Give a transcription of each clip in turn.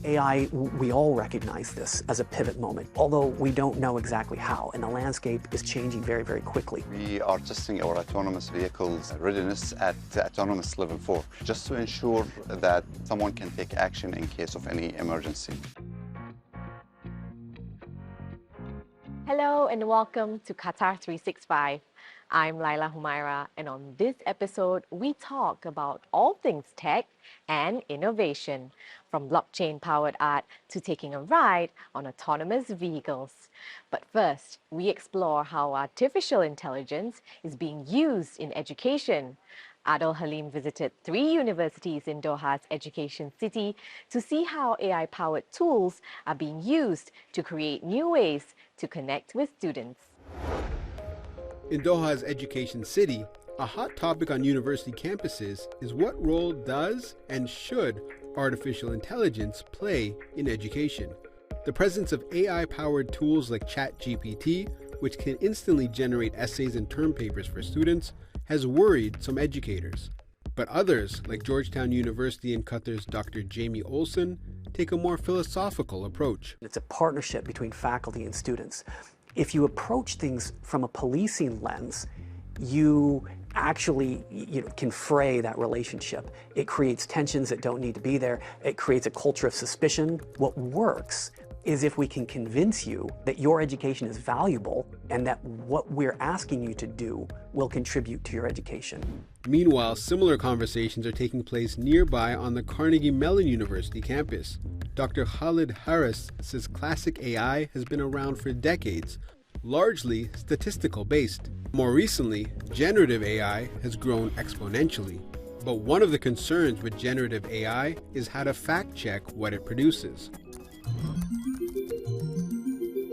AI, we all recognize this as a pivot moment, although we don't know exactly how, and the landscape is changing very, very quickly. We are testing our autonomous vehicles readiness at autonomous level 4, just to ensure that someone can take action in case of any emergency. Hello and welcome to Qatar 365. I'm Laila Humaira, and on this episode, we talk about all things tech and innovation, from blockchain-powered art to taking a ride on autonomous vehicles. But first, we explore how artificial intelligence is being used in education. Adel Halim visited 3 universities in Doha's education city to see how AI-powered tools are being used to create new ways to connect with students. In Doha's education city, a hot topic on university campuses is what role does and should artificial intelligence play in education? The presence of AI-powered tools like ChatGPT, which can instantly generate essays and term papers for students, has worried some educators. But others, like Georgetown University in Qatar's Dr. Jamie Olson, take a more philosophical approach. It's a partnership between faculty and students. If you approach things from a policing lens, you actually can fray that relationship. It creates tensions that don't need to be there. It creates a culture of suspicion. What works is if we can convince you that your education is valuable and that what we're asking you to do will contribute to your education. Meanwhile, similar conversations are taking place nearby on the Carnegie Mellon University campus. Dr. Khalid Harris says classic AI has been around for decades, largely statistical based. More recently, generative AI has grown exponentially. But one of the concerns with generative AI is how to fact check what it produces.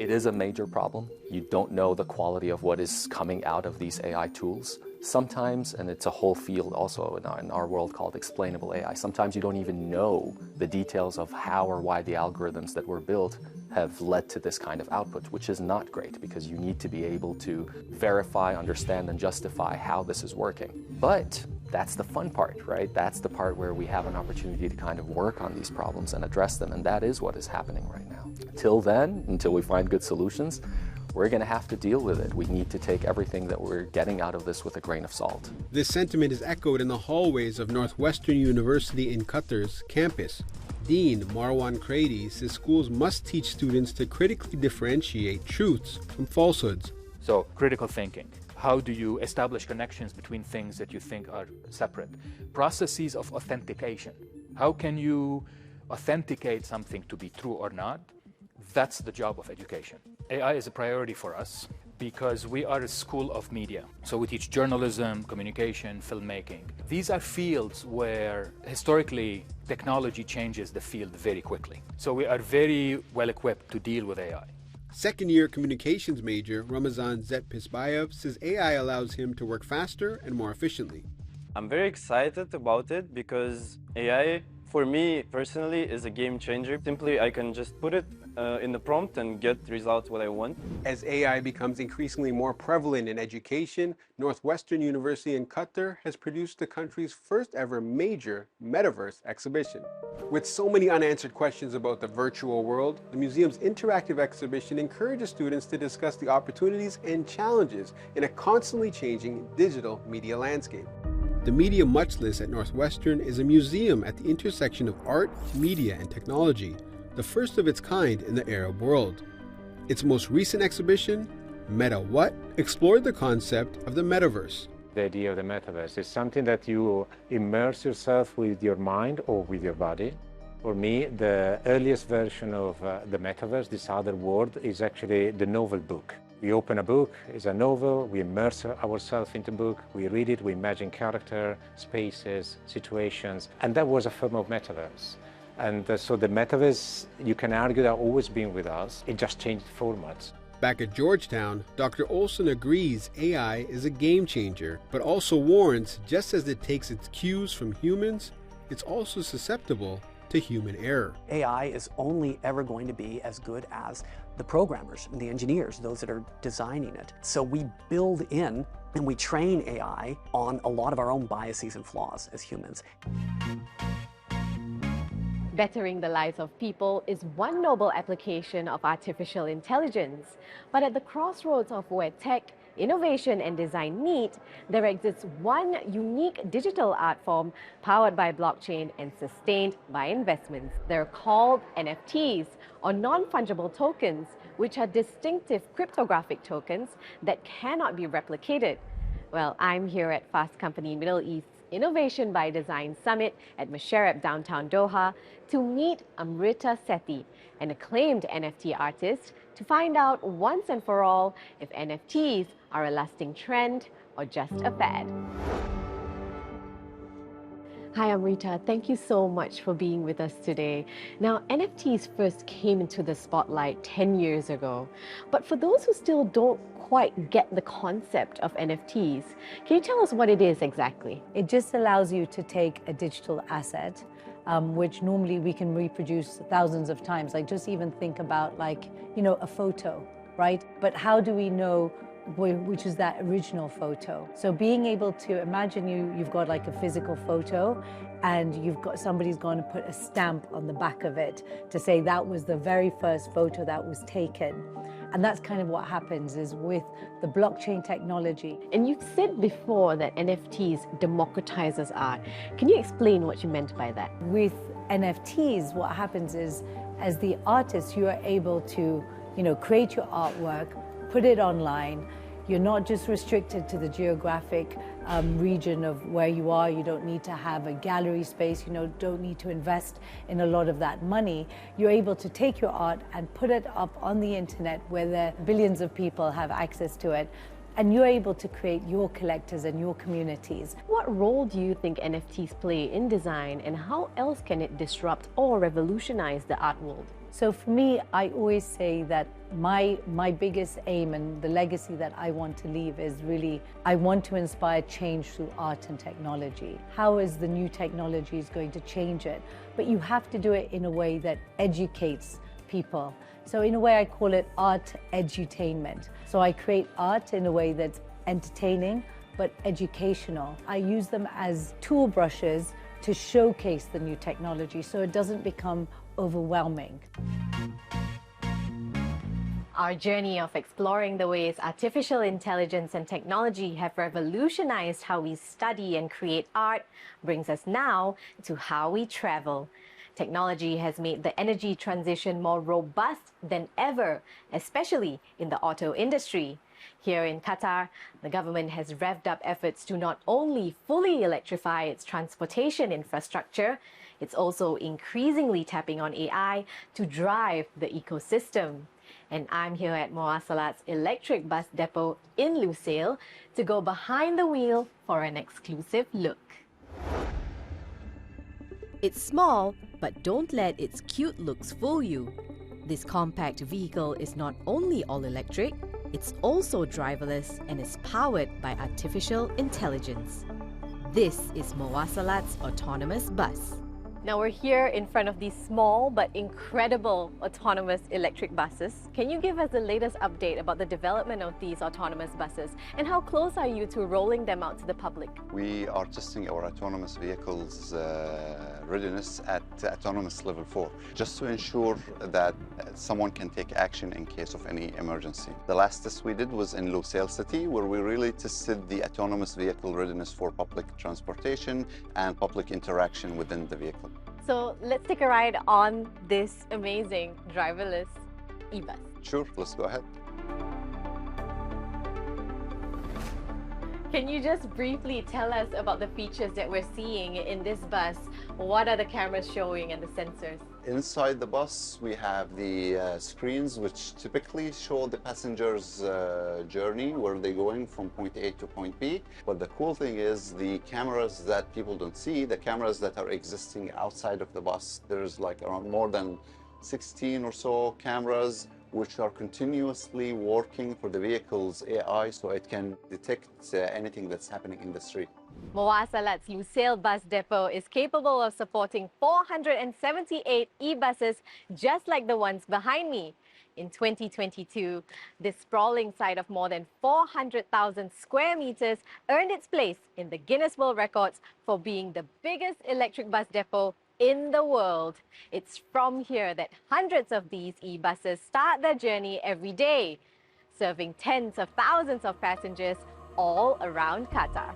It is a major problem. You don't know the quality of what is coming out of these AI tools. Sometimes, and it's a whole field also in our world called explainable AI, sometimes you don't even know the details of how or why the algorithms that were built have led to this kind of output, which is not great because you need to be able to verify, understand, and justify how this is working. But that's the fun part, right? That's the part where we have an opportunity to kind of work on these problems and address them, and that is what is happening right now. Till then, until we find good solutions, we're going to have to deal with it. We need to take everything that we're getting out of this with a grain of salt. This sentiment is echoed in the hallways of Northwestern University in Qatar's campus. Dean Marwan Krady says schools must teach students to critically differentiate truths from falsehoods. So, critical thinking. How do you establish connections between things that you think are separate? Processes of authentication. How can you authenticate something to be true or not? That's the job of education. AI is a priority for us because we are a school of media. So we teach journalism, communication, filmmaking. These are fields where historically technology changes the field very quickly. So we are very well equipped to deal with AI. Second-year communications major Ramazan Zetpisbayev says AI allows him to work faster and more efficiently. I'm very excited about it because AI, for me personally, is a game changer. Simply, I can just put it in the prompt and get results what I want. As AI becomes increasingly more prevalent in education, Northwestern University in Qatar has produced the country's first ever major metaverse exhibition. With so many unanswered questions about the virtual world, the museum's interactive exhibition encourages students to discuss the opportunities and challenges in a constantly changing digital media landscape. The Media Muchlist at Northwestern is a museum at the intersection of art, media, and technology, the first of its kind in the Arab world. Its most recent exhibition, Meta What?, explored the concept of the metaverse. The idea of the metaverse is something that you immerse yourself with your mind or with your body. For me, the earliest version of the metaverse, this other world, is actually the novel book. We open a book, it's a novel, we immerse ourselves into the book, we read it, we imagine character, spaces, situations, and that was a form of metaverse. And so the metaverse, you can argue, that always been with us, it just changed formats. Back at Georgetown, Dr. Olson agrees AI is a game changer, but also warns just as it takes its cues from humans, it's also susceptible to human error. AI is only ever going to be as good as the programmers, the engineers, those that are designing it. So we build in and we train AI on a lot of our own biases and flaws as humans. Bettering the lives of people is one noble application of artificial intelligence. But at the crossroads of where tech, innovation and design meet, there exists one unique digital art form powered by blockchain and sustained by investments. They're called NFTs, or non-fungible tokens, which are distinctive cryptographic tokens that cannot be replicated. Well, I'm here at Fast Company Middle East's Innovation by Design Summit at Musharraf downtown Doha to meet Amrita Sethi, an acclaimed NFT artist, to find out once and for all if NFTs are a lasting trend or just a fad. Hi Amrita, thank you so much for being with us today. Now, NFTs first came into the spotlight 10 years ago, but for those who still don't quite get the concept of NFTs, can you tell us what it is exactly? It just allows you to take a digital asset, which normally we can reproduce thousands of times. Like just even think about a photo, right? But how do we know which is that original photo? So being able to imagine you've got like a physical photo and somebody's going to put a stamp on the back of it to say that was the very first photo that was taken. And that's kind of what happens is with the blockchain technology. And you've said before that NFTs democratizes art. Can you explain what you meant by that? With NFTs, what happens is as the artist, you are able to, create your artwork, put it online. You're not just restricted to the geographic region of where you are. You don't need to have a gallery space. You don't need to invest in a lot of that money. You're able to take your art and put it up on the internet where billions of people have access to it. And you're able to create your collectors and your communities. What role do you think NFTs play in design, and how else can it disrupt or revolutionize the art world? So for me, I always say that my biggest aim and the legacy that I want to leave is really, I want to inspire change through art and technology. How is the new technologies going to change it? But you have to do it in a way that educates people. So in a way, I call it art edutainment. So I create art in a way that's entertaining, but educational. I use them as tool brushes to showcase the new technology so it doesn't become overwhelming. Our journey of exploring the ways artificial intelligence and technology have revolutionized how we study and create art brings us now to how we travel. Technology has made the energy transition more robust than ever, especially in the auto industry. Here in Qatar, the government has revved up efforts to not only fully electrify its transportation infrastructure, it's also increasingly tapping on AI to drive the ecosystem. And I'm here at Mowasalat's electric bus depot in Lusail to go behind the wheel for an exclusive look. It's small, but don't let its cute looks fool you. This compact vehicle is not only all-electric, it's also driverless and is powered by artificial intelligence. This is Mowasalat's autonomous bus. Now we're here in front of these small but incredible autonomous electric buses. Can you give us the latest update about the development of these autonomous buses, and how close are you to rolling them out to the public? We are testing our autonomous vehicles readiness at autonomous level 4, just to ensure that someone can take action in case of any emergency. The last test we did was in Lusail City, where we really tested the autonomous vehicle readiness for public transportation and public interaction within the vehicle. So let's take a ride on this amazing driverless e-bus. Sure, let's go ahead. Can you just briefly tell us about the features that we're seeing in this bus? What are the cameras showing and the sensors? Inside the bus, we have the screens which typically show the passenger's journey, where they're going from point A to point B. But the cool thing is the cameras that people don't see, the cameras that are existing outside of the bus. There's like around more than 16 or so cameras which are continuously working for the vehicle's AI so it can detect anything that's happening in the street. Mowasalat's Lusail bus depot is capable of supporting 478 e-buses just like the ones behind me. In 2022, this sprawling site of more than 400,000 square meters earned its place in the Guinness World Records for being the biggest electric bus depot in the world. It's from here that hundreds of these e-buses start their journey every day, serving tens of thousands of passengers all around Qatar.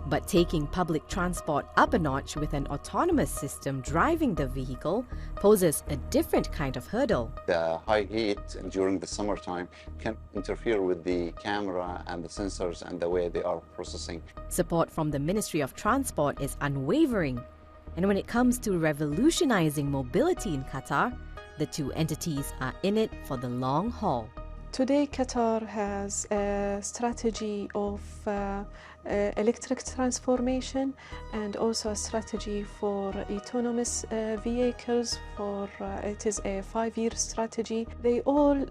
But taking public transport up a notch with an autonomous system driving the vehicle poses a different kind of hurdle. The high heat during the summertime can interfere with the camera and the sensors and the way they are processing. Support from the Ministry of Transport is unwavering. And when it comes to revolutionizing mobility in Qatar, the two entities are in it for the long haul. Today, Qatar has a strategy of electric transformation and also a strategy for autonomous vehicles. It is a 5-year strategy. They all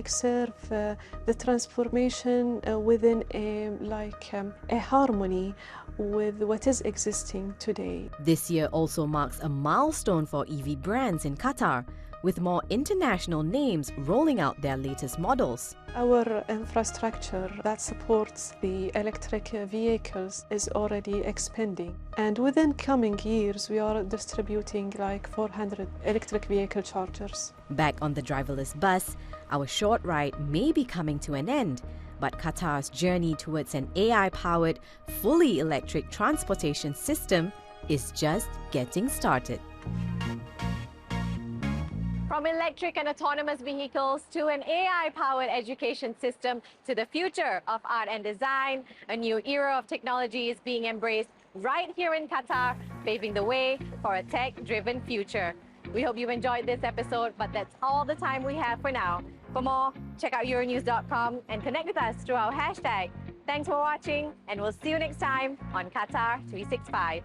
serve the transformation within a harmony with what is existing today. This year also marks a milestone for EV brands in Qatar, with more international names rolling out their latest models. Our infrastructure that supports the electric vehicles is already expanding. And within coming years, we are distributing 400 electric vehicle chargers. Back on the driverless bus, our short ride may be coming to an end, but Qatar's journey towards an AI-powered, fully electric transportation system is just getting started. From electric and autonomous vehicles to an AI-powered education system to the future of art and design, a new era of technology is being embraced right here in Qatar, paving the way for a tech-driven future. We hope you enjoyed this episode, but that's all the time we have for now. For more, check out Euronews.com and connect with us through our hashtag. Thanks for watching, and we'll see you next time on Qatar 365.